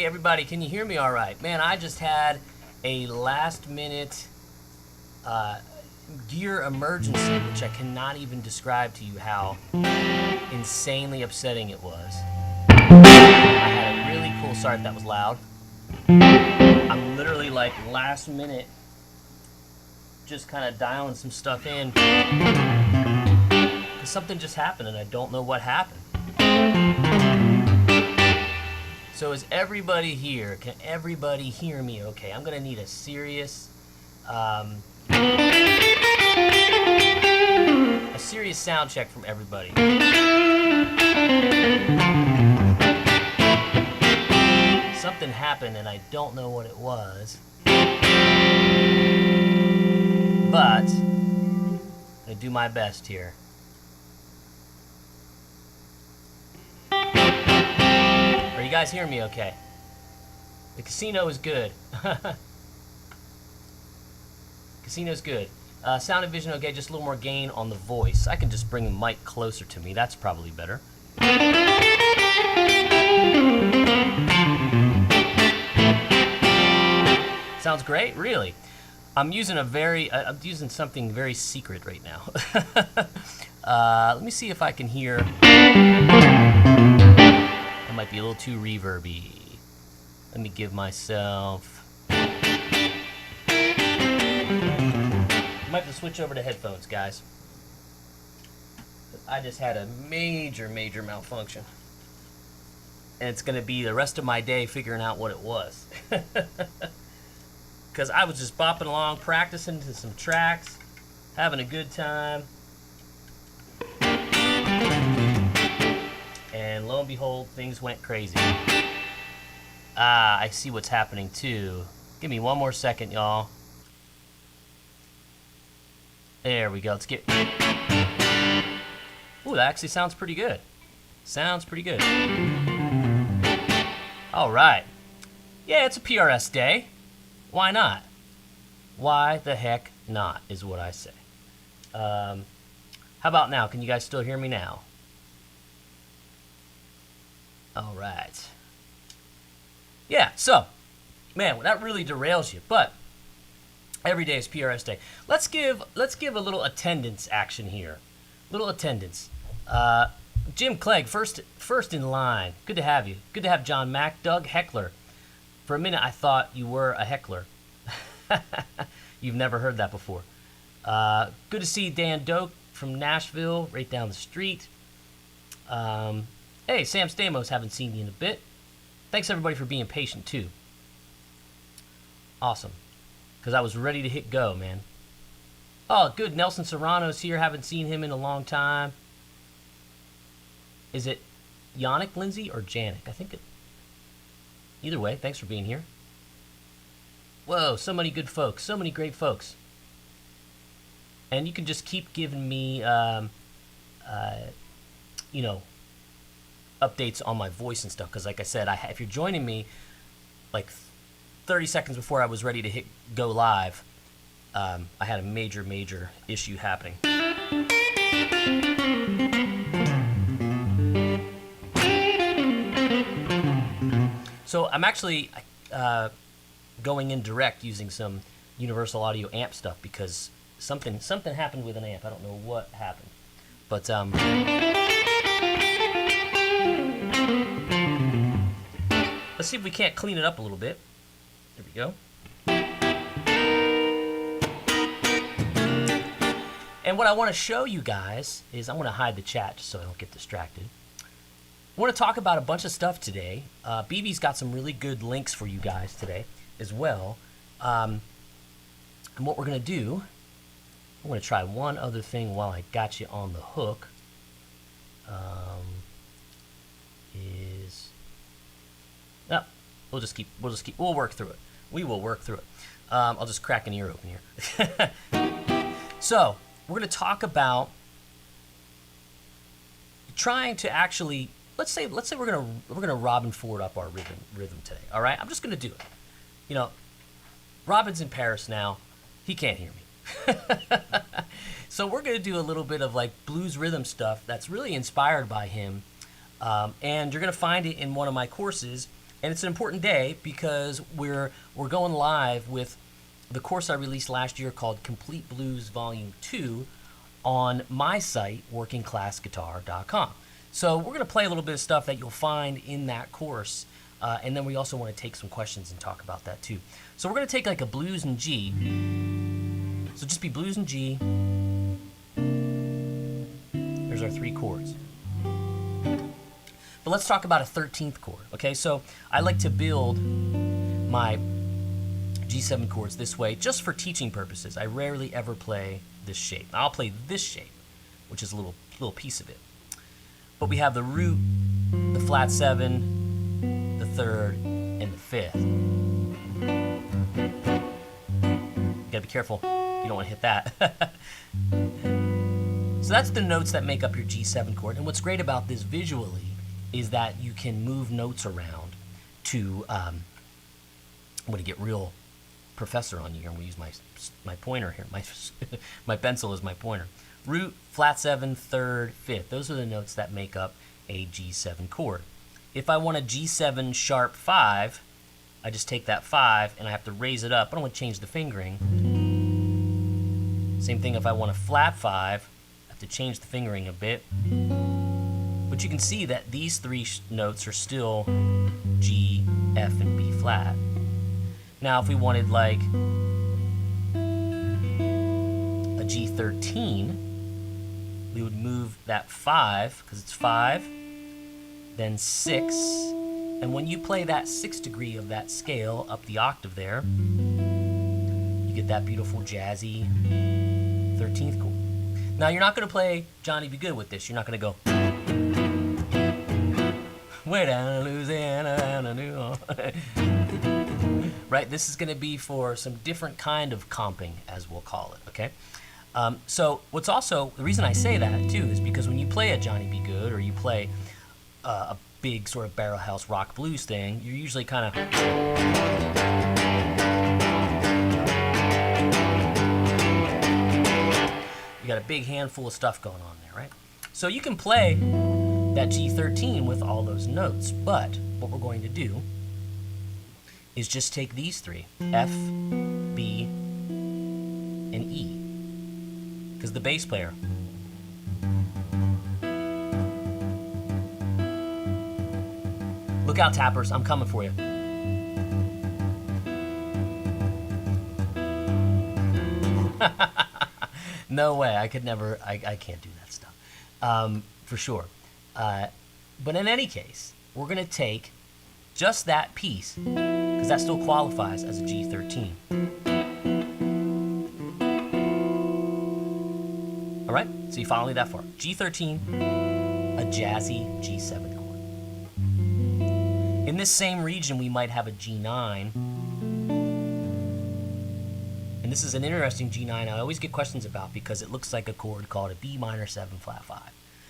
everybody, can you hear me all right? Man, I just had a last-minute gear emergency, which I cannot even describe to you how insanely upsetting it was. I had a really cool... Sorry if that was loud. I'm literally, like, last minute just kind of dialing some stuff in. Because something just happened, and I don't know what happened. So is everybody here? Can everybody hear me okay? I'm gonna need a serious sound check from everybody. Something happened and I don't know what it was. But I'm gonna do my best here. Are you guys hearing me okay? The casino is good. Casino's good. Sound and vision okay, just a little more gain on the voice. I can just bring the mic closer to me. That's probably better. Sounds great, really. I'm using I'm using something very secret right now. Let me see if I can hear. That might be a little too reverby. Let me give myself. I might have to switch over to headphones, guys. I just had a major malfunction. And it's going to be the rest of my day figuring out what it was. Because I was just bopping along, practicing to some tracks, having a good time. And lo and behold, things went crazy. Ah, I see what's happening too. Give me one more second, y'all. There we go. Let's get... Ooh, that actually sounds pretty good. Sounds pretty good. All right. Yeah, it's a PRS day. Why not? Why the heck not, is what I say. How about now? Can you guys still hear me now? All right. Yeah, so, man, that really derails you, but every day is PRS day. Let's give a little attendance action here. Little attendance. Jim Clegg, first in line. Good to have you. Good to have John Mack. Doug Heckler. For a minute, I thought you were a heckler. You've never heard that before. Good to see Dan Doak from Nashville, right down the street. Hey, Sam Stamos, haven't seen you in a bit. Thanks, everybody, for being patient, too. Awesome. Because I was ready to hit go, man. Oh, good. Nelson Serrano's here. Haven't seen him in a long time. Is it Yannick Lindsay or Janik? I think it... Either way, thanks for being here. Whoa, so many good folks. So many great folks. And you can just keep giving me, you know, updates on my voice and stuff. Because like I said, if you're joining me, like 30 seconds before I was ready to hit go live, I had a major issue happening. So I'm actually going in direct using some Universal Audio amp stuff because something happened with an amp. I don't know what happened, but let's see if we can't clean it up a little bit. There we go. And what I want to show you guys is, I'm going to hide the chat just so I don't get distracted. I want to talk about a bunch of stuff today. BB's got some really good links for you guys today as well. And what we're going to do, I'm going to try one other thing while I got you on the hook. We'll work through it. We will work through it. I'll just crack an ear open here. So, we're going to talk about trying to actually, let's say we're gonna Robin Ford up our rhythm today. All right, I'm just gonna do it. You know, Robin's in Paris now. He can't hear me. So we're gonna do a little bit of like blues rhythm stuff that's really inspired by him, and you're gonna find it in one of my courses. And it's an important day because we're going live with the course I released last year called Complete Blues Volume 2 on my site, workingclassguitar.com. So we're going to play a little bit of stuff that you'll find in that course, and then we also want to take some questions and talk about that too. So we're going to take like a blues and G. So just be blues and G. There's our 3 chords. But let's talk about a 13th chord, okay? So I like to build my G7 chords this way just for teaching purposes. I rarely ever play this shape. I'll play this shape, which is a little piece of it. But we have the root, the flat 7, the 3rd, and the 5th. You gotta be careful. You don't want to hit that. So that's the notes that make up your G7 chord. And what's great about this visually is that you can move notes around to, I'm going to get real professor on you here. I'm going to use my pointer here. My pencil is my pointer. Root, flat 7, 3rd, 5th. Those are the notes that make up a G7 chord. If I want a G7 sharp 5, I just take that 5 and I have to raise it up. I don't want to change the fingering. Same thing if I want a flat 5, I have to change the fingering a bit. But you can see that these 3 notes are still G, F, and B flat. Now if we wanted like a G13, we would move that 5, because it's 5, then 6, and when you play that 6th degree of that scale up the octave there, you get that beautiful jazzy 13th chord. Now you're not going to play Johnny Be Good with this. You're not going to go way down in Louisiana, New right? This is going to be for some different kind of comping, as we'll call it, okay? So what's also, the reason I say that too is because when you play a Johnny Be Good or you play a big sort of barrel house rock blues thing, you're usually kind of, you got a big handful of stuff going on there, right? So you can play that G13 with all those notes, but what we're going to do is just take these 3, F, B, and E, because the bass player, look out tappers, I'm coming for you. No way, I could never, I can't do that stuff, for sure. But in any case, we're going to take just that piece, because that still qualifies as a G13. All right, so you follow me that far. G13, a jazzy G7 chord. In this same region, we might have a G9. And this is an interesting G9 I always get questions about because it looks like a chord called a B minor 7 flat 5.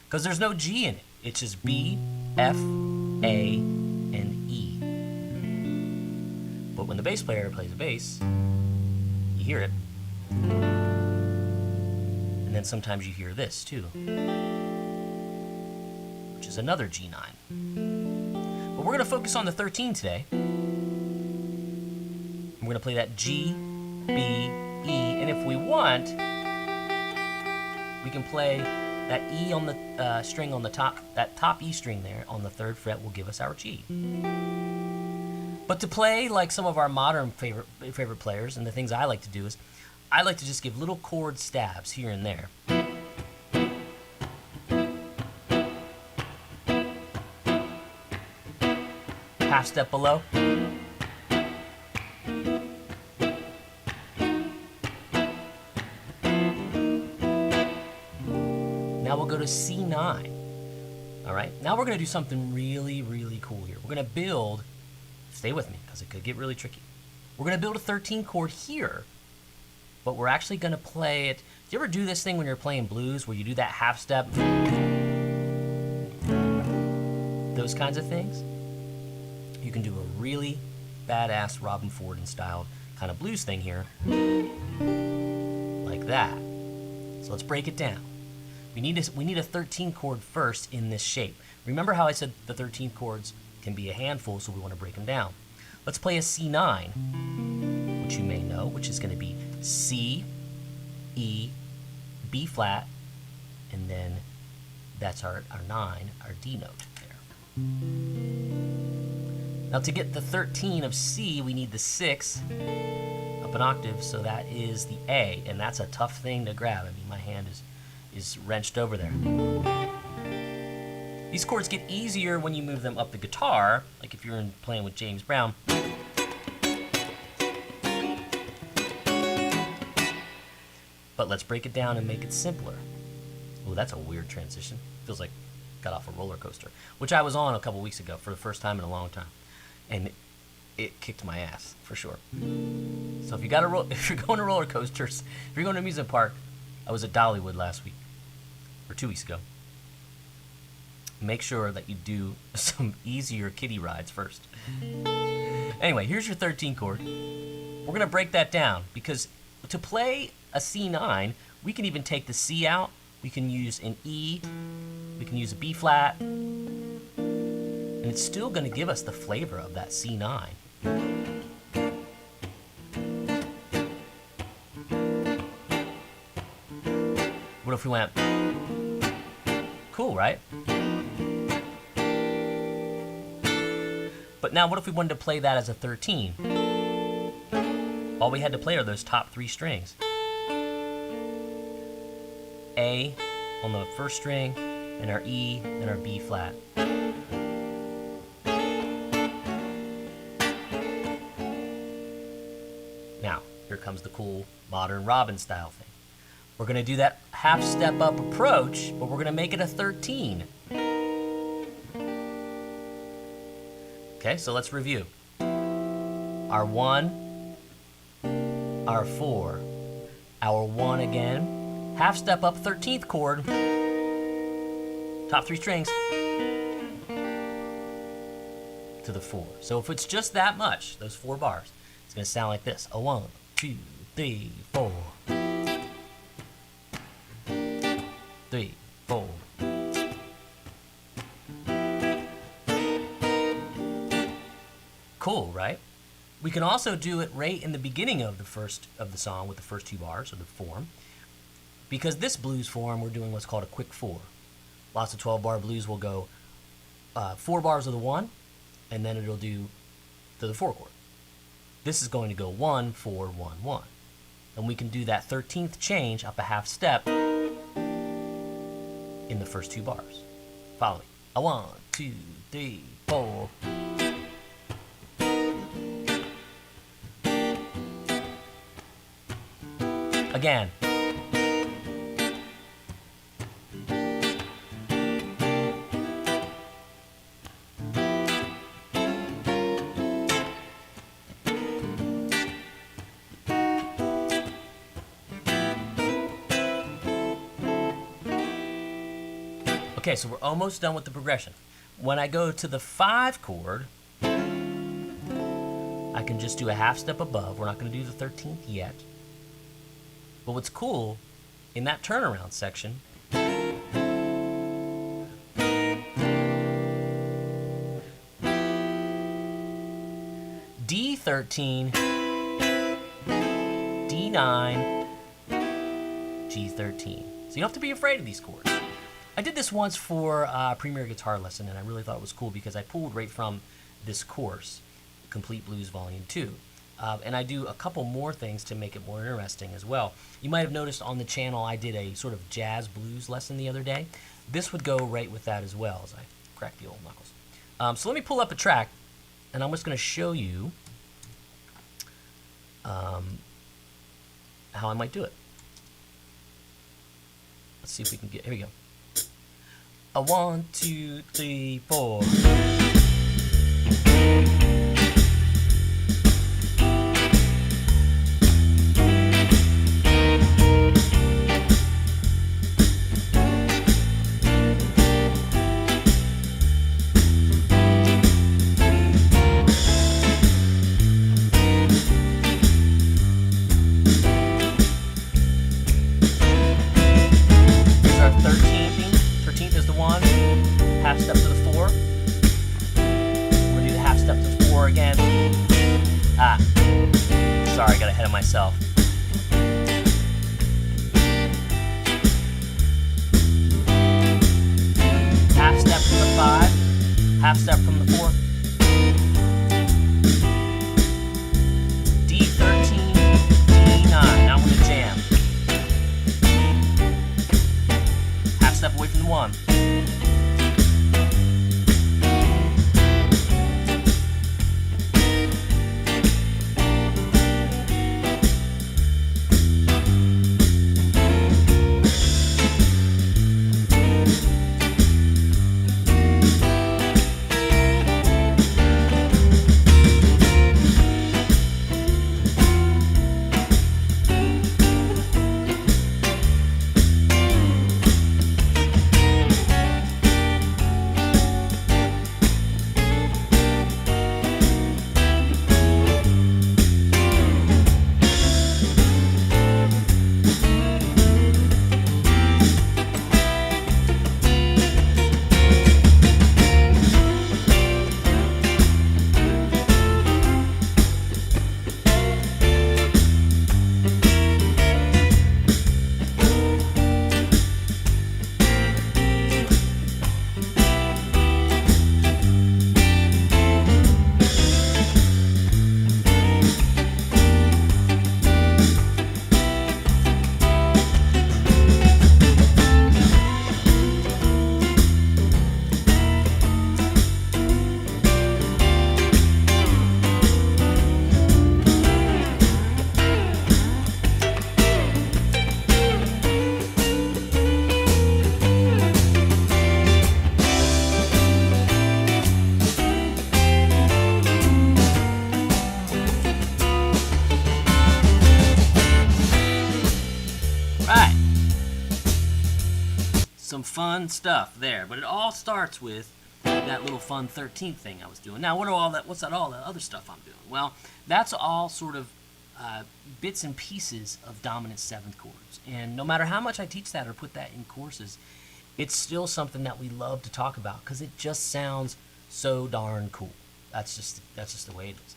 Because there's no G in it. It's just B, F, A, and E. But when the bass player plays a bass, you hear it. And then sometimes you hear this too, which is another G9. But we're going to focus on the 13 today. We're going to play that G, B, E, and if we want, we can play that E on the string on the top, that top E string there on the 3rd fret will give us our G. But to play like some of our modern favorite players, and the things I like to do is, I like to just give little chord stabs here and there. Half step below. Now we'll go to C9. All right, now we're going to do something really, really cool here. We're going to build, stay with me because it could get really tricky. We're going to build a 13 chord here, but we're actually going to play it. Do you ever do this thing when you're playing blues where you do that half step? Those kinds of things? You can do a really badass Robin Ford styled kind of blues thing here, like that. So let's break it down. We need a 13 chord first in this shape. Remember how I said the 13 chords can be a handful, so we want to break them down. Let's play a C9, which you may know, which is going to be C, E, B flat, and then that's our 9, our D note there. Now to get the 13 of C, we need the 6 up an octave, so that is the A, and that's a tough thing to grab. I mean, my hand is wrenched over there. These chords get easier when you move them up the guitar, like if you're playing with James Brown. But let's break it down and make it simpler. Oh, that's a weird transition. Feels like got off a roller coaster, which I was on a couple weeks ago for the first time in a long time, and it kicked my ass for sure. So if you're going to roller coasters, if you're going to an amusement park, I was at Dollywood last week or 2 weeks ago. Make sure that you do some easier kiddie rides first. Anyway, here's your 13 chord. We're going to break that down because to play a C9, we can even take the C out. We can use an E. We can use a B flat. And it's still going to give us the flavor of that C9. What if we went? Cool, right? But now what if we wanted to play that as a 13? All we had to play are those top 3 strings. A on the first string, and our E, and our B flat. Now, here comes the cool modern Robin style thing. We're going to do that half step up approach, but we're going to make it a 13. Okay, so let's review. Our 1, our 4, our 1 again, half step up, 13th chord, top 3 strings, to the 4. So if it's just that much, those 4 bars, it's going to sound like this. A 1, 2, 3, 4. 3, 4. Cool, right? We can also do it right in the beginning of the song with the first 2 bars of the form. Because this blues form, we're doing what's called a quick 4. Lots of 12-bar blues will go 4 bars of the 1, and then it'll do to the 4 chord. This is going to go 1, 4, 1, 1. And we can do that 13th change up a half step in the first 2 bars. Follow me. A 1, 2, 3, 4. Again. Okay, so we're almost done with the progression. When I go to the 5 chord, I can just do a half step above. We're not going to do the 13th yet. But what's cool, in that turnaround section, D13, D9, G13. So you don't have to be afraid of these chords. I did this once for a Premier Guitar Lesson, and I really thought it was cool because I pulled right from this course, Complete Blues Volume 2. And I do a couple more things to make it more interesting as well. You might have noticed on the channel I did a sort of jazz blues lesson the other day. This would go right with that as well, as I crack the old knuckles. So let me pull up a track, and I'm just going to show you how I might do it. Let's see if we can get, here we go. A 1, 2, 3, 4. Half step to the 4. 4 again. Ah, sorry, I got ahead of myself. Half step from the 5, half step from the 4. D13, D9. Now I'm gonna jam. Half step away from the 1. Some fun stuff there, but it all starts with that little fun 13th thing I was doing. Now, what's all that other stuff I'm doing? Well, that's all sort of bits and pieces of dominant 7th chords, and no matter how much I teach that or put that in courses, it's still something that we love to talk about because it just sounds so darn cool. That's just the way it is.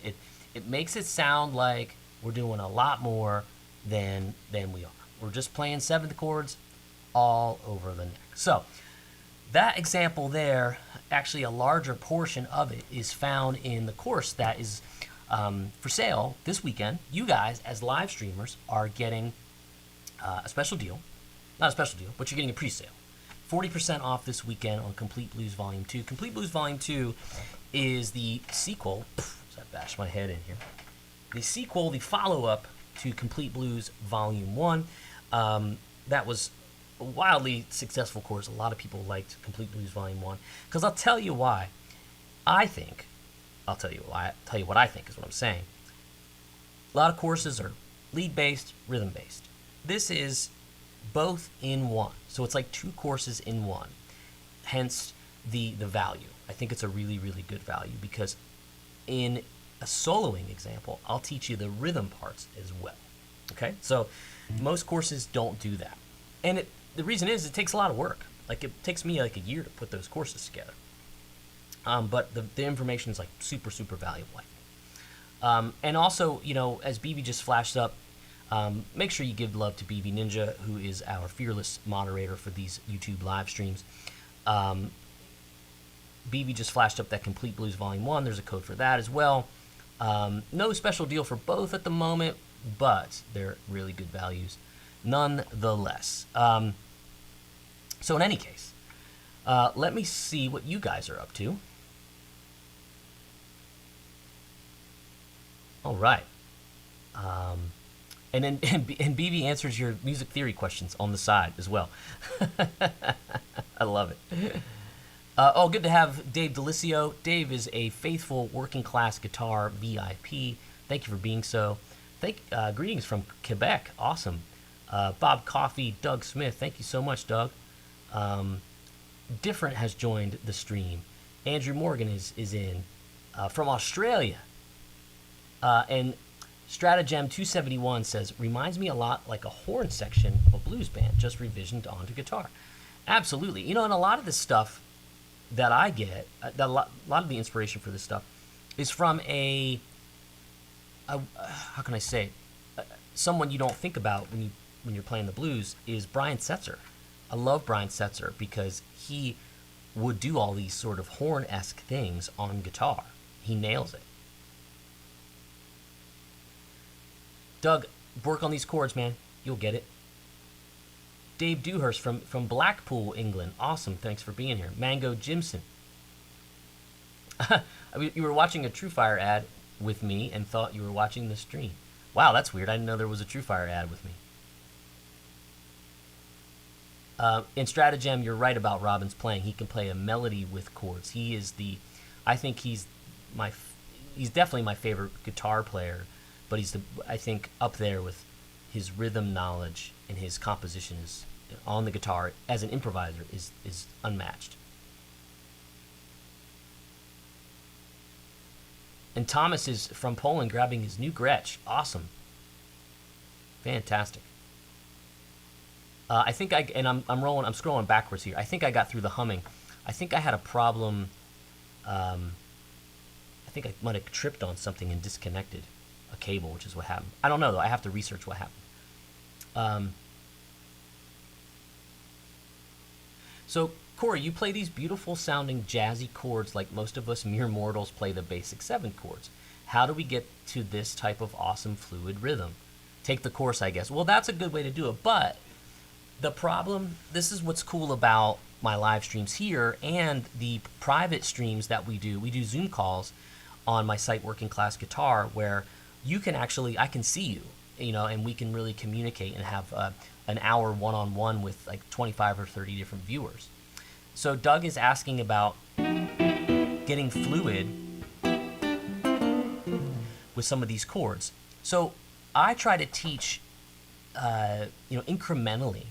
It makes it sound like we're doing a lot more than we are. We're just playing 7th chords all over the neck. So that example there, actually a larger portion of it is found in the course that is for sale this weekend. You guys, as live streamers, are getting a special deal. Not a special deal, but you're getting a pre-sale. 40% off this weekend on Complete Blues Volume 2. Complete Blues Volume 2 is the sequel. I bashed my head in here. The sequel, the follow-up to Complete Blues Volume 1. That was a wildly successful course. A lot of people liked Complete Blues Volume 1. Because I'll tell you why. I'll tell you what I think is what I'm saying. A lot of courses are lead-based, rhythm-based. This is both in one. So it's like 2 courses in one. Hence the value. I think it's a really, really good value because in a soloing example, I'll teach you the rhythm parts as well. Okay? So most courses don't do that. And the reason is it takes a lot of work. Like it takes me like a year to put those courses together. But the information is like super, super valuable, I think. And also, you know, as BB just flashed up, make sure you give love to BB Ninja, who is our fearless moderator for these YouTube live streams. BB just flashed up that Complete Blues Volume 1. There's a code for that as well. No special deal for both at the moment, but they're really good values nonetheless. So in any case, let me see what you guys are up to. All right. And then and BB answers your music theory questions on the side as well. I love it. Good to have Dave Delicio. Dave is a faithful working class guitar VIP. Thank you for being so. Greetings from Quebec. Awesome. Bob Coffey, Doug Smith. Thank you so much, Doug. Different has joined the stream. Andrew Morgan is in from Australia. And Stratagem 271 says, reminds me a lot like a horn section of a blues band, just revisioned onto guitar. Absolutely. You know, and a lot of this stuff that I get, a lot of the inspiration for this stuff is from how can I say it? Someone you don't think about when you're playing the blues is Brian Setzer. I love Brian Setzer because he would do all these sort of horn-esque things on guitar. He nails it. Doug, work on these chords, man. You'll get it. Dave Dewhurst from Blackpool, England. Awesome. Thanks for being here. Mango Jimson. You were watching a TrueFire ad with me and thought you were watching the stream. Wow, that's weird. I didn't know there was a TrueFire ad with me. In Stratagem, you're right about Robin's playing. He can play a melody with chords. He is I think he's definitely my favorite guitar player, but he's I think up there with his rhythm knowledge and his composition is on the guitar as an improviser is unmatched. And Thomas is from Poland grabbing his new Gretsch. Awesome. Fantastic. I think I'm scrolling backwards here. I think I got through the humming. I think I had a problem. I think I might have tripped on something and disconnected a cable, which is what happened. I don't know, though. I have to research what happened. So, Corey, you play these beautiful sounding jazzy chords like most of us mere mortals play the basic 7 chords. How do we get to this type of awesome fluid rhythm? Take the course, I guess. Well, that's a good way to do it, but the problem, this is what's cool about my live streams here and the private streams that we do. We do Zoom calls on my site Working Class Guitar where you can actually, I can see you, and we can really communicate and have an hour one-on-one with like 25 or 30 different viewers. So Doug is asking about getting fluid with some of these chords. So I try to teach, incrementally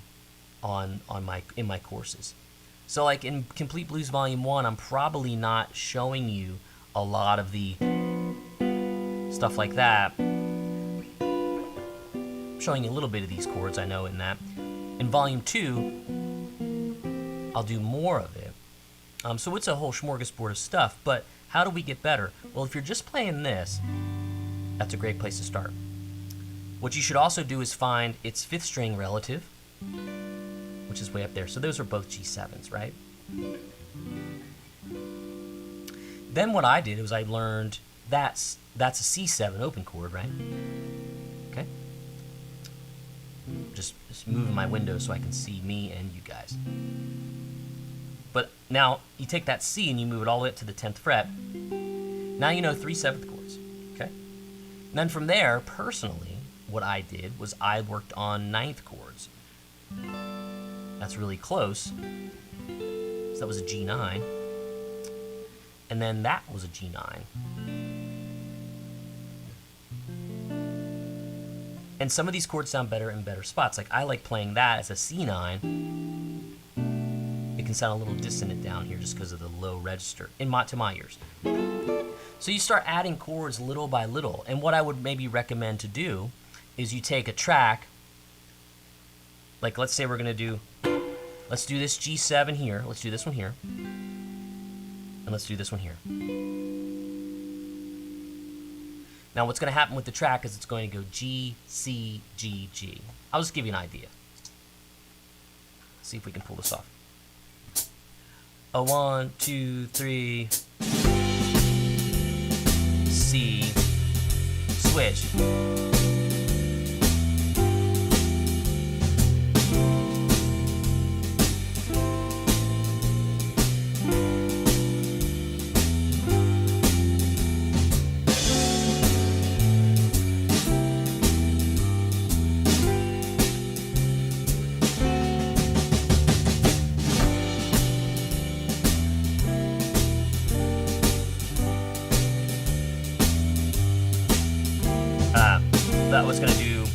in my courses. So like in Complete Blues Volume 1, I'm probably not showing you a lot of the stuff like that. I'm showing you a little bit of these chords, I know, in that. In Volume 2, I'll do more of it. So it's a whole smorgasbord of stuff, but how do we get better? Well, if you're just playing this, that's a great place to start. What you should also do is find its 5th string relative, which is way up there. So those are both G7s, right? Then what I did was I learned that's a C7 open chord, right? Okay. Just moving my window so I can see me and you guys. But now you take that C and you move it all the way up to the 10th fret. Now you know 3 7th chords, okay? And then from there, personally, what I did was I worked on 9th chords. That's really close. So that was a G9. And then that was a G9. And some of these chords sound better in better spots. Like I like playing that as a C9. It can sound a little dissonant down here just because of the low register to my ears. So you start adding chords little by little. And what I would maybe recommend to do is you take a track, like let's say we're going to let's do this G7 here. Let's do this one here. And let's do this one here. Now what's going to happen with the track is it's going to go G, C, G, G. I'll just give you an idea. See if we can pull this off. A 1, 2, 3, C, switch. That was going to do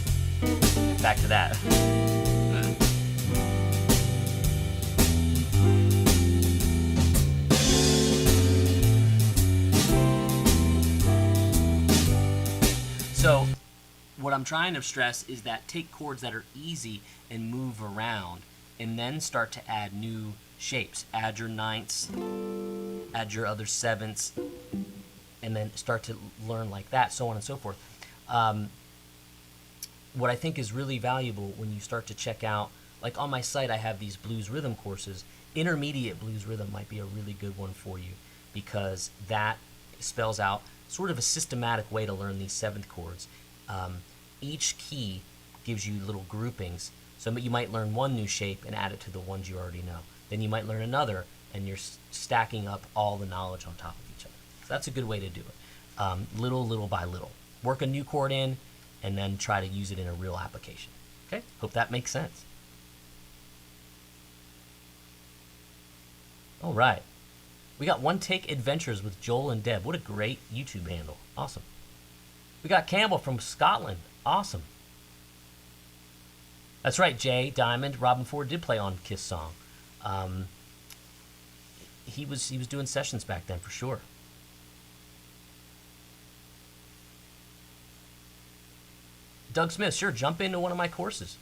back to that. So what I'm trying to stress is that take chords that are easy and move around and then start to add new shapes. Add your 9ths, add your other 7ths, and then start to learn like that, so on and so forth. What I think is really valuable when you start to check out, like on my site I have these blues rhythm courses. Intermediate blues rhythm might be a really good one for you, because that spells out sort of a systematic way to learn these seventh chords. Each key gives you little groupings, so you might learn one new shape and add it to the ones you already know. Then you might learn another, and you're stacking up all the knowledge on top of each other. So that's a good way to do it. Little by little. Work a new chord in, and then try to use it in a real application. Okay? Hope that makes sense. All right. We got One Take Adventures with Joel and Deb. What a great YouTube handle. Awesome. We got Campbell from Scotland. Awesome. That's right, Jay Diamond. Robin Ford did play on Kiss Song. He was doing sessions back then for sure. Doug Smith, sure, jump into one of my courses.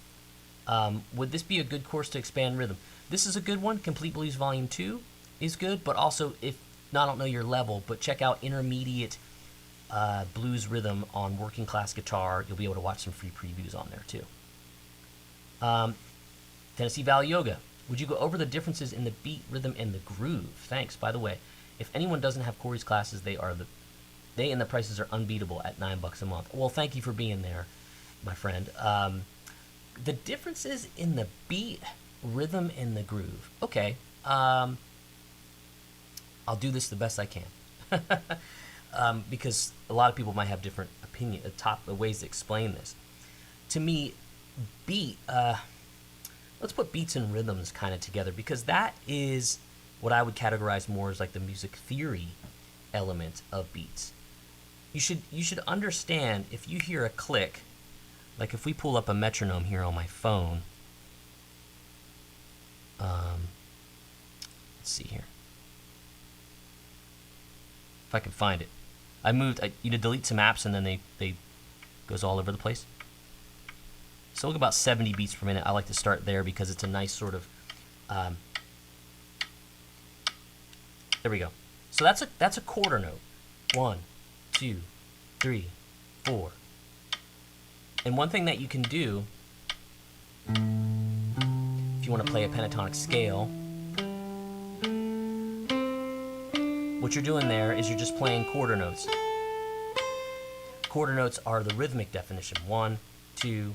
Would this be a good course to expand rhythm? This is a good one. Complete Blues Volume 2 is good, but also, if I don't know your level, but check out Intermediate Blues Rhythm on Working Class Guitar. You'll be able to watch some free previews on there too. Tennessee Valley Yoga. Would you go over the differences in the beat, rhythm, and the groove? Thanks. By the way, if anyone doesn't have Corey's classes, they and the prices are unbeatable at $9 a month. Well, thank you for being there, my friend. The differences in the beat, rhythm, and the groove. Okay. I'll do this the best I can. Because a lot of people might have different ways to explain this. To me, beat, let's put beats and rhythms kind of together, because that is what I would categorize more as like the music theory element of beats. You should understand, if you hear a click, like if we pull up a metronome here on my phone, let's see here. If I can find it. You delete some apps and then they goes all over the place. So look about 70 beats per minute. I like to start there because it's a nice sort of, there we go. So that's a quarter note. 1, 2, 3, 4. And one thing that you can do, if you want to play a pentatonic scale, what you're doing there is you're just playing quarter notes. Quarter notes are the rhythmic definition. 1, 2,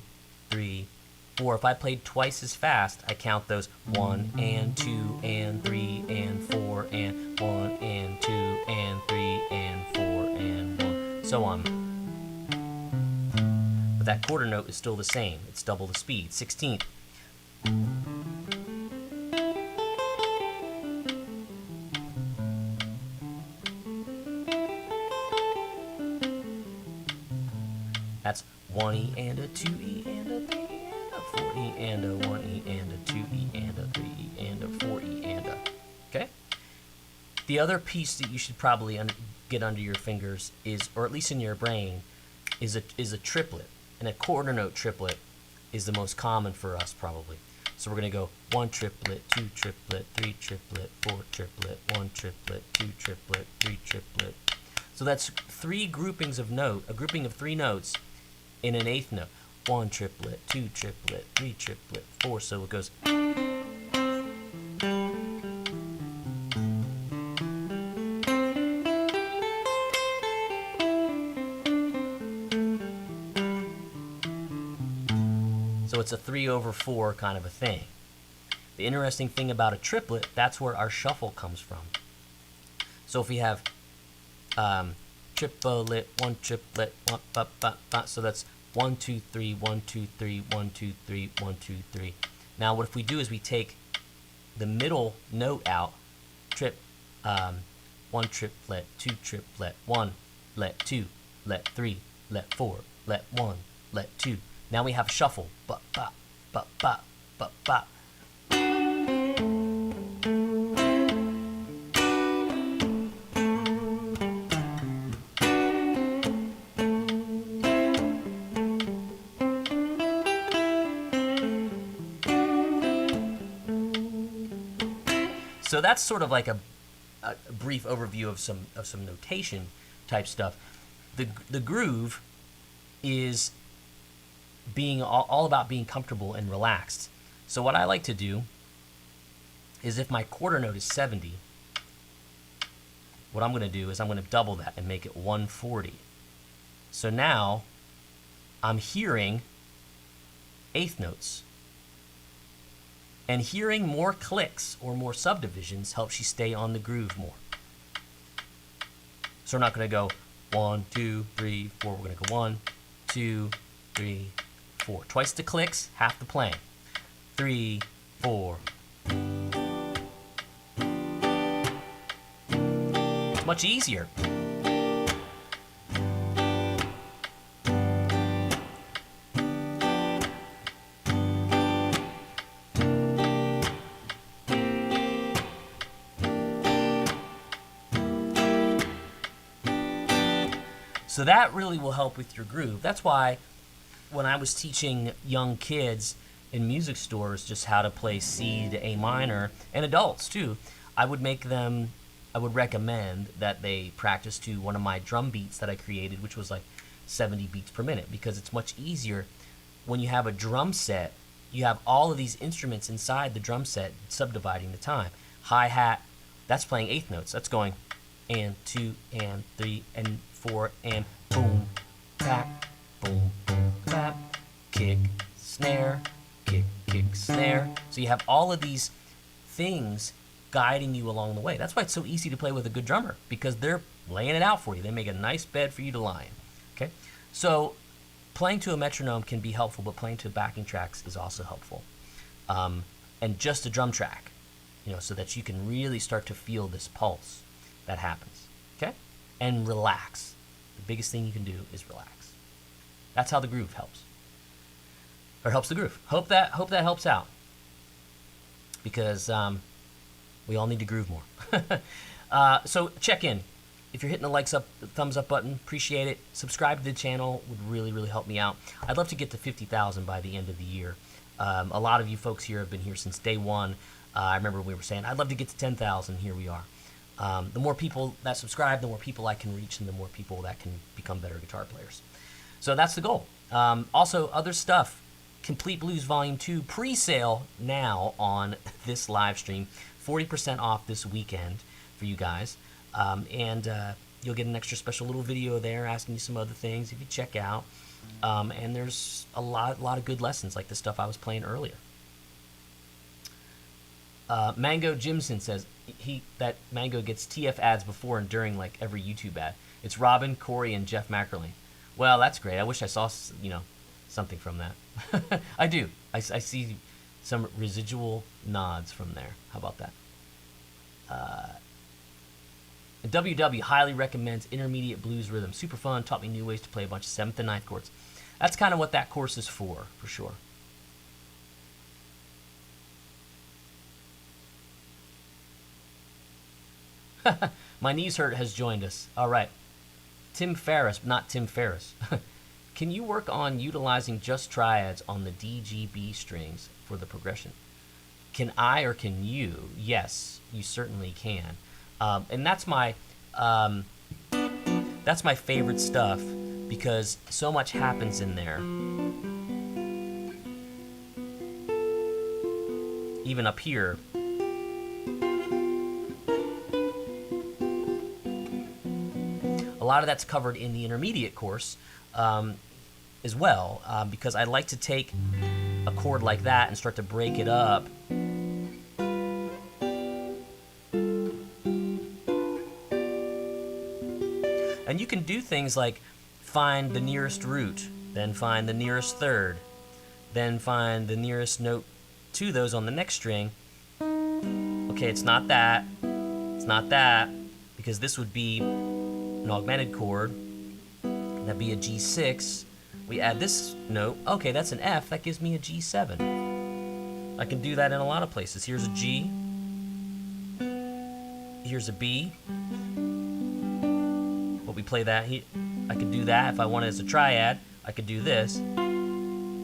3, 4. If I played twice as fast, I count those 1 and 2 and 3 and 4 and 1 and 2 and 3 and 4 and 1, so on. But that quarter note is still the same. It's double the speed, 16th. That's 1E and a 2E and a 3E and a 4E and a 1E and a 2E and a 3E and a 4E and a... Okay? The other piece that you should probably get under your fingers is, or at least in your brain, is a triplet. And a quarter note triplet is the most common for us probably. So we're going to go 1 triplet, 2 triplet, 3 triplet, 4 triplet, 1 triplet, 2 triplet, 3 triplet. So that's 3 groupings of a grouping of 3 notes in an eighth note. 1 triplet, 2 triplet, 3 triplet, 4. So it goes. So it's a 3/4 kind of a thing. The interesting thing about a triplet, that's where our shuffle comes from. So if we have triplet, 1 triplet, 1, ba, ba, ba, so that's 1, 2, 3, 1, 2, 3, 1, 2, 3, 1, 2, 3. Now what if we do is we take the middle note out, 1 triplet, 2 triplet, 1, let 2, let 3, let 4, let 1, let 2. Now we have a shuffle. Ba, ba, ba, ba, ba, ba. So that's sort of like a brief overview of some notation. type stuff. The groove is being all about being comfortable and relaxed. So what I like to do is if my quarter note is 70, what I'm going to do is I'm going to double that and make it 140. So now I'm hearing eighth notes. And hearing more clicks or more subdivisions helps you stay on the groove more. So we're not going to go 1, 2, 3, 4. We're going to go 1, 2, 3, 4. Twice the clicks, half the playing. 3, 4. It's much easier. So that really will help with your groove. That's why when I was teaching young kids in music stores just how to play C to A minor, and adults too, I would recommend that they practice to one of my drum beats that I created, which was like 70 beats per minute, because it's much easier when you have a drum set. You have all of these instruments inside the drum set subdividing the time. Hi-hat, that's playing eighth notes. That's going and 2 and 3 and 4 and boom, tap, boom, boom, tap, kick, snare, kick, kick, snare. So you have all of these things guiding you along the way. That's why it's so easy to play with a good drummer, because they're laying it out for you. They make a nice bed for you to lie in. Okay, so playing to a metronome can be helpful, but playing to backing tracks is also helpful. And just a drum track, so that you can really start to feel this pulse that happens. Okay, and relax. The biggest thing you can do is relax. That's how the groove helps, or helps the groove. Hope that helps out, because we all need to groove more. So check in. If you're hitting the thumbs up button, appreciate it. Subscribe to the channel would really, really help me out. I'd love to get to 50,000 by the end of the year. A lot of you folks here have been here since day one. I remember we were saying, I'd love to get to 10,000. Here we are. The more people that subscribe, the more people I can reach, and the more people that can become better guitar players. So that's the goal. Also, other stuff. Complete Blues Volume 2 pre-sale now on this live stream. 40% off this weekend for you guys. And you'll get an extra special little video there asking you some other things if you check out. And there's a lot of good lessons like the stuff I was playing earlier. Mango Jimson says that Mango gets TF ads before and during like every YouTube ad. It's Robin, Corey, and Jeff Mackerling. Well, that's great. I wish I saw something from that. I do. I see some residual nods from there. How about that? WW highly recommends intermediate blues rhythm. Super fun. Taught me new ways to play a bunch of 7th and 9th chords. That's kind of what that course is for sure. My knees hurt has joined us. All right. Tim Ferriss, not Tim Ferriss. Can you work on utilizing just triads on the DGB strings for the progression? Can I or can you? Yes, you certainly can. And that's my favorite stuff, because so much happens in there. Even up here. A lot of that's covered in the intermediate course as well, because I like to take a chord like that and start to break it up. And you can do things like find the nearest root, then find the nearest third, then find the nearest note to those on the next string. Okay, it's not that, because this would be an augmented chord. That'd be a G6. We add this note. Okay, that's an F. That gives me a G7. I can do that in a lot of places. Here's a G. Here's a B. But we play that. I could do that. If I wanted as a triad, I could do this.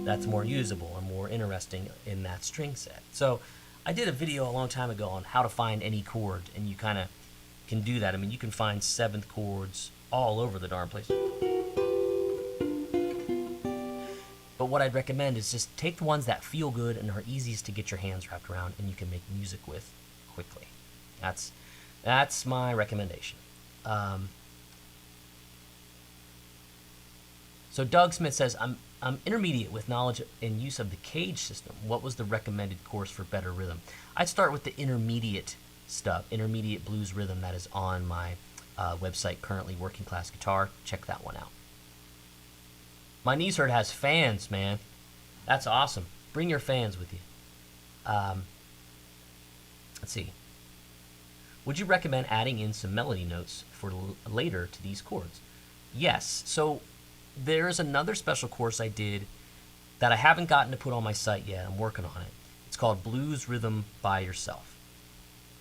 That's more usable and more interesting in that string set. So I did a video a long time ago on how to find any chord, and you kind of can do that. I mean, you can find 7th chords all over the darn place. But what I'd recommend is just take the ones that feel good and are easiest to get your hands wrapped around and you can make music with quickly. That's my recommendation. So Doug Smith says, I'm intermediate with knowledge and use of the cage system. What was the recommended course for better rhythm? I'd start with the intermediate stuff, intermediate blues rhythm that is on my website currently, Working Class Guitar. Check that one out. My Knees Hurt has fans, man. That's awesome. Bring your fans with you. Let's see. Would you recommend adding in some melody notes for later to these chords? Yes. So there's another special course I did that I haven't gotten to put on my site yet. I'm working on it. It's called Blues Rhythm by Yourself.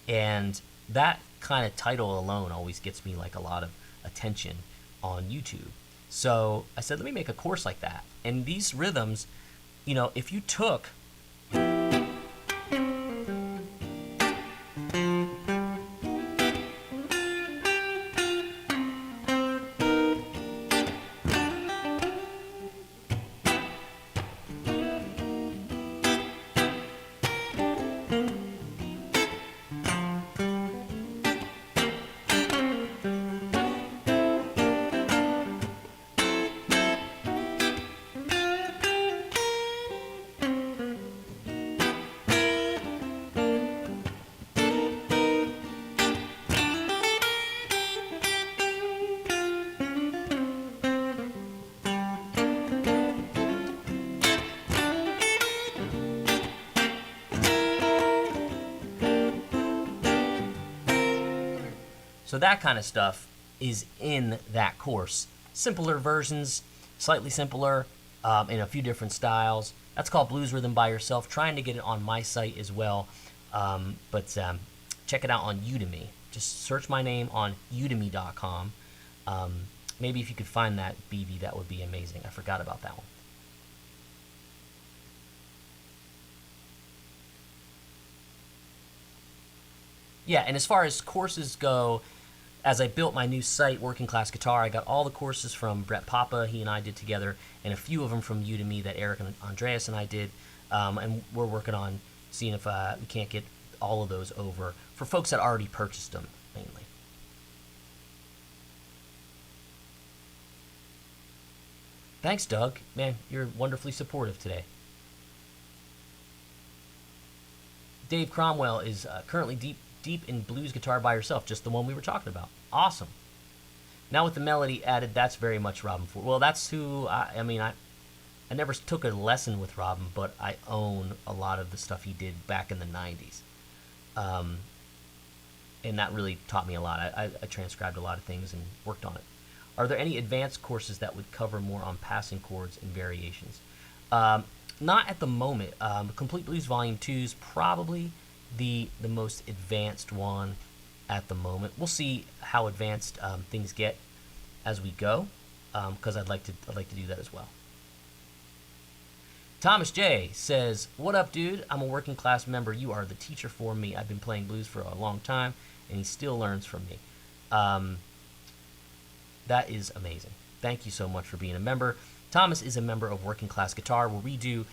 And that kind of title alone always gets me like a lot of attention on YouTube. So I said, let me make a course like that. And these rhythms, you know, if you took So that kind of stuff is in that course. Simpler versions, slightly simpler, in a few different styles. That's called Blues Rhythm by Yourself. Trying to get it on my site as well. But check it out on Udemy. Just search my name on udemy.com. Maybe if you could find that, BB, that would be amazing. I forgot about that one. Yeah, and as far as courses go, as I built my new site, Working Class Guitar, I got all the courses from Brett Papa, he and I did together, and a few of them from Udemy that Eric and Andreas and I did. And we're working on seeing if we can't get all of those over for folks that already purchased them, mainly. Thanks, Doug. Man, you're wonderfully supportive today. Dave Cromwell is currently deep in blues guitar by herself, just the one we were talking about. Awesome. Now with the melody added, that's very much Robin Ford. Well, that's who, I never took a lesson with Robin, but I own a lot of the stuff he did back in the 90s. And that really taught me a lot. I transcribed a lot of things and worked on it. Are there any advanced courses that would cover more on passing chords and variations? Not at the moment. Complete Blues Volume 2 is probably the most advanced one at the moment. We'll see how advanced things get as we go, because I'd like to do that as well. Thomas J says, "What up, dude? I'm a working class member. You are the teacher for me. I've been playing blues for a long time, and he still learns from me." That is amazing. Thank you so much for being a member. Thomas is a member of Working Class Guitar, where we do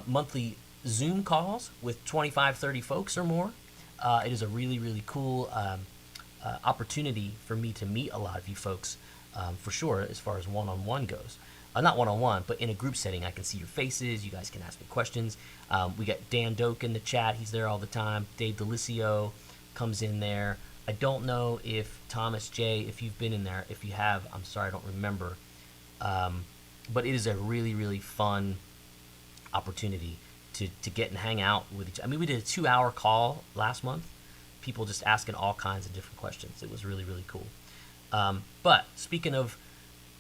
monthly Zoom calls with 25-30 folks or more. It is a really, really cool opportunity for me to meet a lot of you folks, for sure, as far as one-on-one goes. Not one-on-one, but in a group setting. I can see your faces. You guys can ask me questions. We got Dan Doak in the chat. He's there all the time. Dave Delicio comes in there. I don't know if Thomas J, if you've been in there. If you have, I'm sorry, I don't remember. But it is a really, really fun opportunity to get and hang out with each other. I mean, we did a 2-hour call last month. People just asking all kinds of different questions. It was really, really cool. But speaking of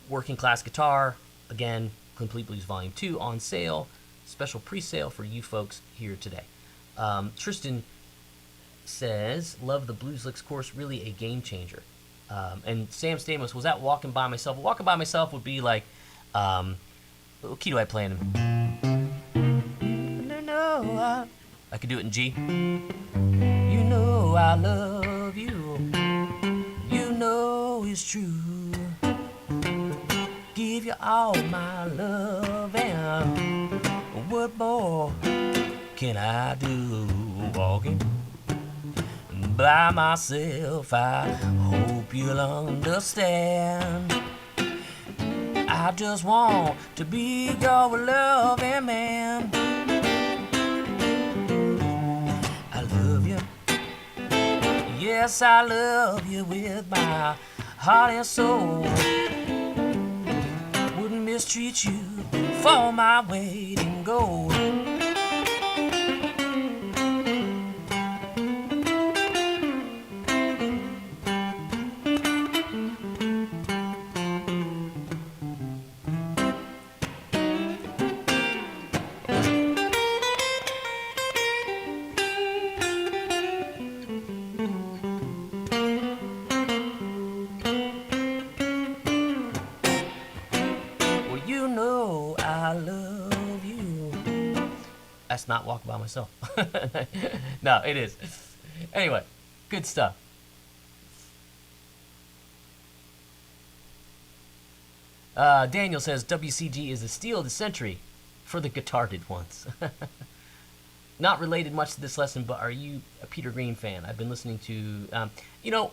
Working Class Guitar, again, Complete Blues Volume 2 on sale. Special pre-sale for you folks here today. Tristan says, "Love the Blues Licks course, really a game changer." And Sam Stamos, was that Walking By Myself? Walking By Myself would be like, what key do I play in? I could do it in G. You know I love you. You know it's true. you all my love, and what more can I do? Walking by myself, I hope you'll understand. I just want to be your loving man. I love you, yes, I love you with my heart and soul. Wouldn't mistreat you for my weight in gold. That's not Walk By Myself. No, it is. Anyway, good stuff. Daniel says WCG is the steal of the century for the guitarded ones. Not related much to this lesson, but are you a Peter Green fan? I've been listening to, you know,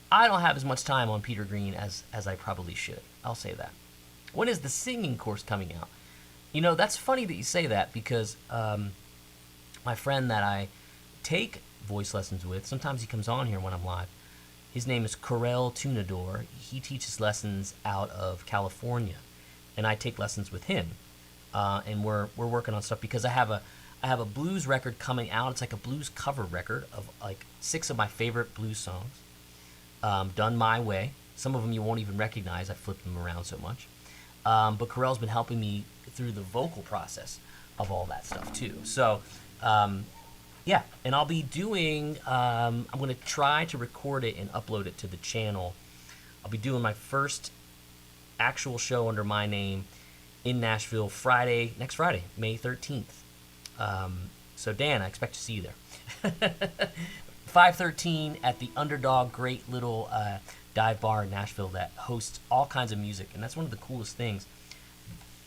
I don't have as much time on Peter Green as I probably should. I'll say that. When is the singing course coming out? You know, that's funny that you say that because my friend that I take voice lessons with, sometimes he comes on here when I'm live. His name is Corel Tunador. He teaches lessons out of California, and I take lessons with him. And we're working on stuff because I have a blues record coming out. It's like a blues cover record of like 6 of my favorite blues songs, done my way. Some of them you won't even recognize. I flip them around so much. But Corel's been helping me through the vocal process of all that stuff too. So, yeah, and I'll be doing, I'm going to try to record it and upload it to the channel. I'll be doing my first actual show under my name in Nashville next Friday, May 13th. So Dan, I expect to see you there. 513 at the Underdog, great little dive bar in Nashville that hosts all kinds of music, and that's one of the coolest things.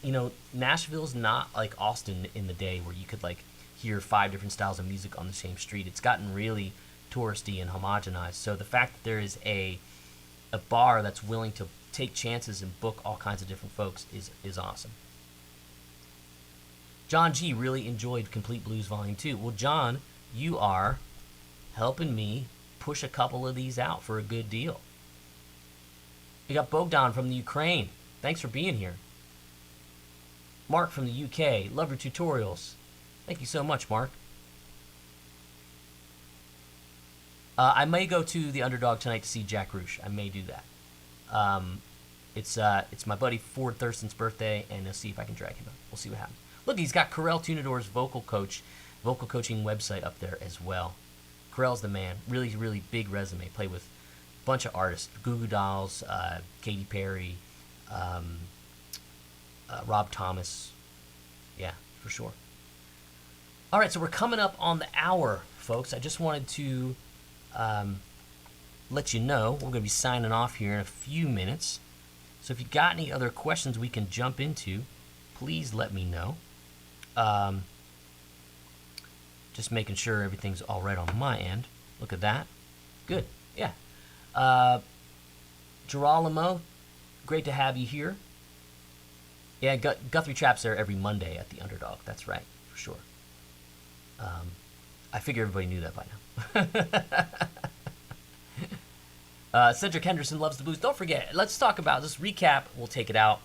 You know, Nashville's not like Austin in the day where you could like hear 5 different styles of music on the same street. It's gotten really touristy and homogenized. So the fact that there is a bar that's willing to take chances and book all kinds of different folks is awesome. John G really enjoyed Complete Blues Volume 2. Well, John, you are helping me push a couple of these out for a good deal. We got Bogdan from the Ukraine. Thanks for being here. Mark from the UK. Love your tutorials. Thank you so much, Mark. I may go to the Underdog tonight to see Jack Roosh. I may do that. It's my buddy Ford Thurston's birthday, and I'll see if I can drag him up. We'll see what happens. Look, he's got Corel Tunador's vocal coaching website up there as well. Corel's the man. Really, really big resume. Play with a bunch of artists. Goo Goo Dolls, Katy Perry, Rob Thomas. Yeah, for sure. All right, so we're coming up on the hour, folks. I just wanted to let you know we're going to be signing off here in a few minutes. So if you got any other questions we can jump into, please let me know. Just making sure everything's all right on my end. Look at that. Good. Yeah. Gerolamo, great to have you here. Yeah, Guthrie Trap's there every Monday at the Underdog. That's right, for sure. I figure everybody knew that by now. Cedric Henderson loves the blues. Don't forget, let's talk about, just recap, we'll take it out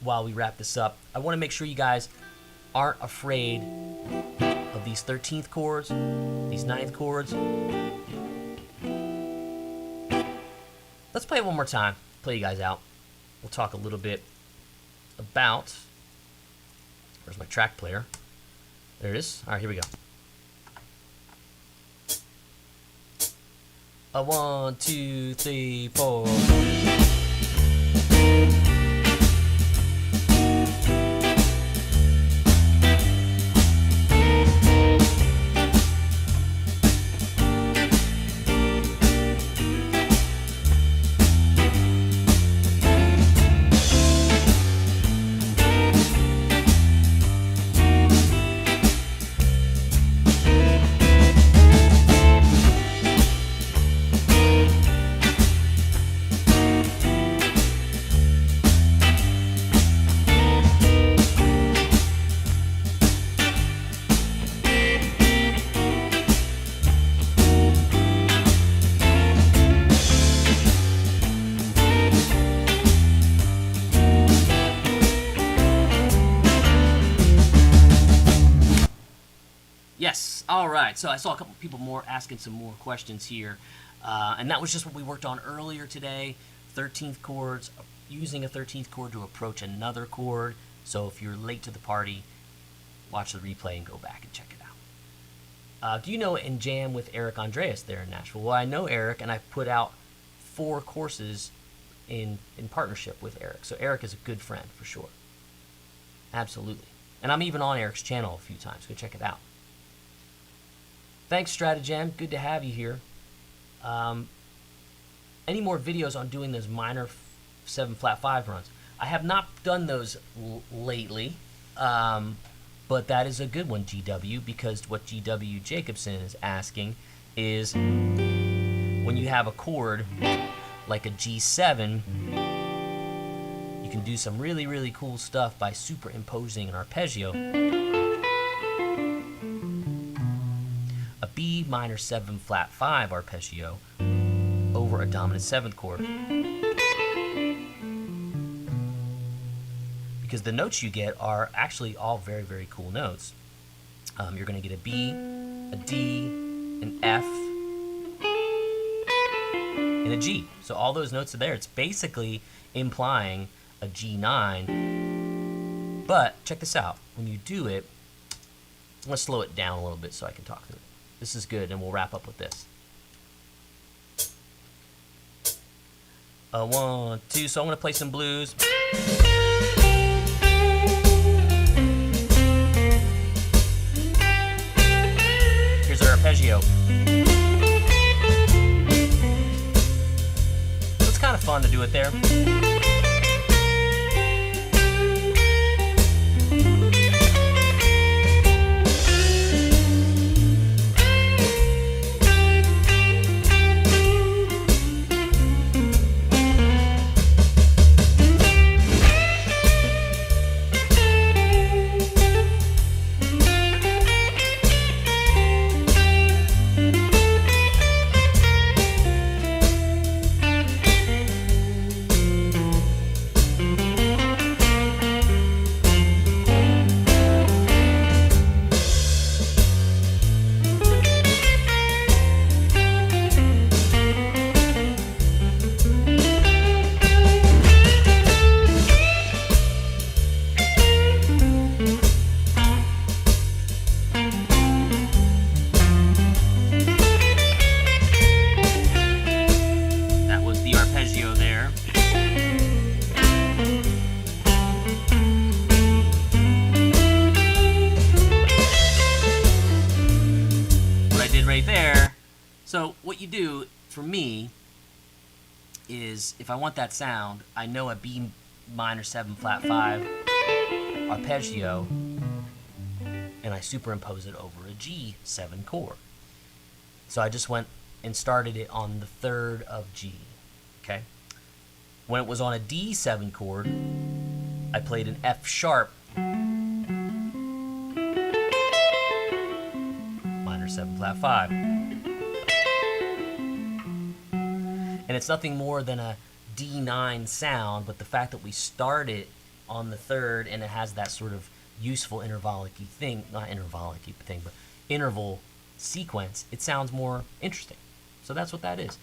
while we wrap this up. I want to make sure you guys aren't afraid of these 13th chords, these 9th chords. Let's play it one more time, play you guys out. We'll talk a little bit about, where's my track player? There it is. All right, here we go. 1, 2, 3, 4. All right, so I saw a couple people more asking some more questions here, and that was just what we worked on earlier today. 13th chords, using a 13th chord to approach another chord. So if you're late to the party, watch the replay and go back and check it out. Do you know and jam with Eric Andreas there in Nashville? Well, I know Eric, and I've put out 4 courses in partnership with Eric. So Eric is a good friend for sure. Absolutely. And I'm even on Eric's channel a few times. Go check it out. Thanks, Stratagem. Good to have you here. Any more videos on doing those minor 7 flat 5 runs? I have not done those lately, but that is a good one, GW, because what GW Jacobson is asking is when you have a chord like a G7, you can do some really, really cool stuff by superimposing an arpeggio. A B minor 7 flat 5 arpeggio over a dominant 7th chord. Because the notes you get are actually all very, very cool notes. You're going to get a B, a D, an F, and a G. So all those notes are there. It's basically implying a G9. But check this out. When you do it, let's slow it down a little bit so I can talk through it. This is good, and we'll wrap up with this. 1, 2. So I'm going to play some blues. Here's our arpeggio. So it's kind of fun to do it there. So what you do, for me, is if I want that sound, I know a B minor 7 flat 5 arpeggio, and I superimpose it over a G7 chord. So I just went and started it on the 3rd of G, okay? When it was on a D7 chord, I played an F sharp minor 7 flat 5. And it's nothing more than a D9 sound, but the fact that we start it on the 3rd and it has that sort of useful intervalic-y thing, not intervalic-y thing, but interval sequence, it sounds more interesting. So that's what that is.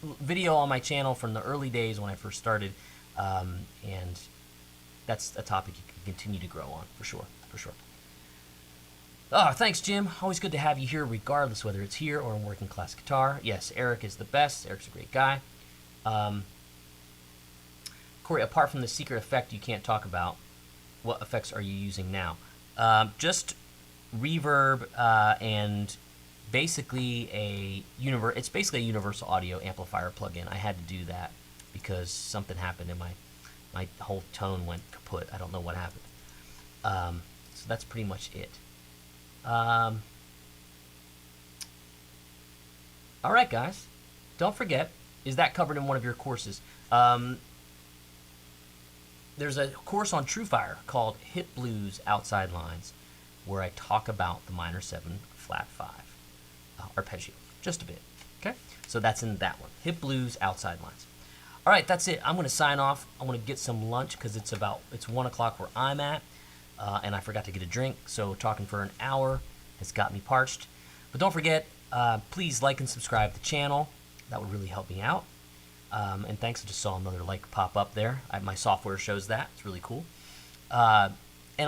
Video on my channel from the early days when I first started, and that's a topic you can continue to grow on, for sure, for sure. Oh, thanks, Jim. Always good to have you here, regardless whether it's here or in working class guitar. Yes, Eric is the best. Eric's a great guy. Corey, apart from the secret effect you can't talk about, what effects are you using now? Just reverb and basically it's basically a universal audio amplifier plugin. I had to do that because something happened and my whole tone went kaput. I don't know what happened. So that's pretty much it. All right, guys. Don't forget, is that covered in one of your courses? There's a course on TrueFire called Hit Blues Outside Lines, where I talk about the minor 7 flat 5 arpeggio, just a bit. Okay, so that's in that one. Hit Blues Outside Lines. All right, that's it. I'm going to sign off. I'm going to get some lunch because it's 1 o'clock where I'm at. And I forgot to get a drink, so talking for an hour has got me parched. But don't forget, please like and subscribe to the channel. That would really help me out. And thanks, I just saw another like pop up there. My software shows that. It's really cool. And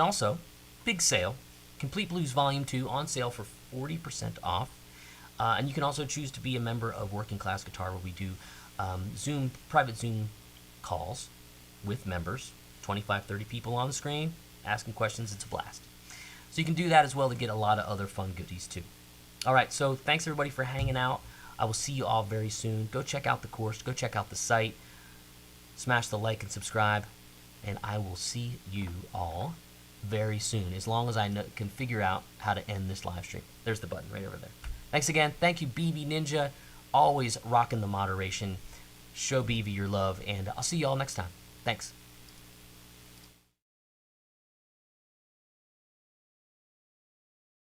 also, big sale. Complete Blues Volume 2 on sale for 40% off. And you can also choose to be a member of Working Class Guitar, where we do private Zoom calls with members, 25, 30 people on the screen, asking questions. It's a blast. So you can do that as well to get a lot of other fun goodies too. All right, so thanks everybody for hanging out. I will see you all very soon. Go check out the course. Go check out the site. Smash the like and subscribe. And I will see you all very soon, as long as I can figure out how to end this live stream. There's the button right over there. Thanks again. Thank you, BB Ninja. Always rocking the moderation. Show BB your love, and I'll see you all next time. Thanks.